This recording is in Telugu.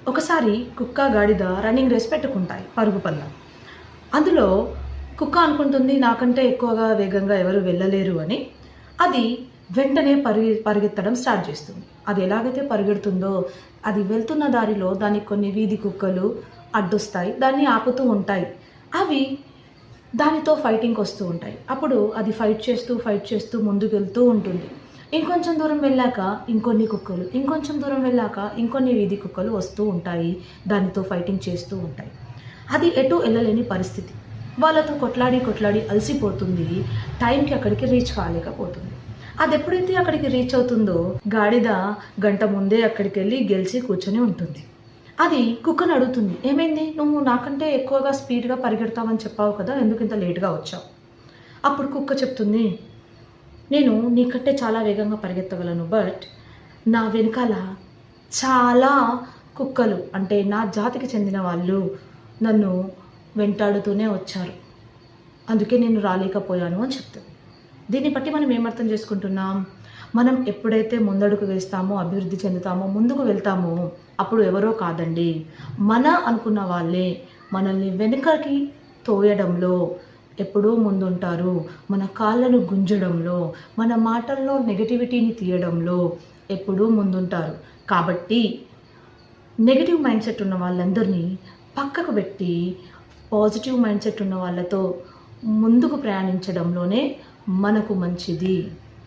ఒకసారి కుక్క గాడిద రన్నింగ్ రేస్ పెట్టుకుంటాయి, పరుగు పందెం. అందులో కుక్క అనుకుంటుంది నాకంటే ఎక్కువగా వేగంగా ఎవరు వెళ్ళలేరు అని. అది వెంటనే పరిగెత్తడం స్టార్ట్ చేస్తుంది. అది ఎలాగైతే పరిగెడుతుందో అది వెళ్తున్న దారిలో దానికి కొన్ని వీధి కుక్కలు అడ్డొస్తాయి, దాన్ని ఆపుతూ ఉంటాయి. అవి దానితో ఫైటింగ్కి వస్తూ ఉంటాయి. అప్పుడు అది ఫైట్ చేస్తూ ముందుకు వెళ్తూ ఉంటుంది. ఇంకొంచెం దూరం వెళ్ళాక ఇంకొన్ని కుక్కలు, ఇంకొంచెం దూరం వెళ్ళాక ఇంకొన్ని వీధి కుక్కలు వస్తూ ఉంటాయి, దానితో ఫైటింగ్ చేస్తూ ఉంటాయి. అది ఎటు వెళ్ళలేని పరిస్థితి. వాళ్ళతో కొట్లాడి అలసిపోతుంది. టైంకి అక్కడికి రీచ్ కాలేకపోతుంది. అది ఎప్పుడైతే అక్కడికి రీచ్ అవుతుందో గాడిద గంట ముందే అక్కడికి వెళ్ళి గెలిచి కూర్చొని ఉంటుంది. అది కుక్కను అడుగుతుంది, ఏమైంది, నువ్వు నాకంటే ఎక్కువగా స్పీడ్గా పరిగెడతావని చెప్పావు కదా, ఎందుకు ఇంత లేట్గా వచ్చావు? అప్పుడు కుక్క చెప్తుంది, నేను నీకంటే చాలా వేగంగా పరిగెత్తగలను, బట్ నా వెనకాల చాలా కుక్కలు అంటే నా జాతికి చెందిన వాళ్ళు నన్ను వెంటాడుతూనే వచ్చారు, అందుకే నేను రాలేకపోయాను అని చెప్తుంది. దీన్ని బట్టి మనం ఏమర్థం చేసుకుంటున్నాం? మనం ఎప్పుడైతే ముందడుగు వేస్తామో, అభివృద్ధి చెందుతామో, ముందుకు వెళ్తామో, అప్పుడు ఎవరో కాదండి, మన అనుకున్న వాళ్ళే మనల్ని వెనుకకి తోయడంలో ఎప్పుడూ ముందుంటారు. మన కాళ్ళను గుంజడంలో, మన మాటల్లో నెగటివిటీని తీయడంలో ఎప్పుడూ ముందుంటారు. కాబట్టి నెగటివ్ మైండ్ సెట్ ఉన్న వాళ్ళందరినీ పక్కకు పెట్టి పాజిటివ్ మైండ్ సెట్ ఉన్న వాళ్ళతో ముందుకు ప్రయాణించడంలోనే మనకు మంచిది.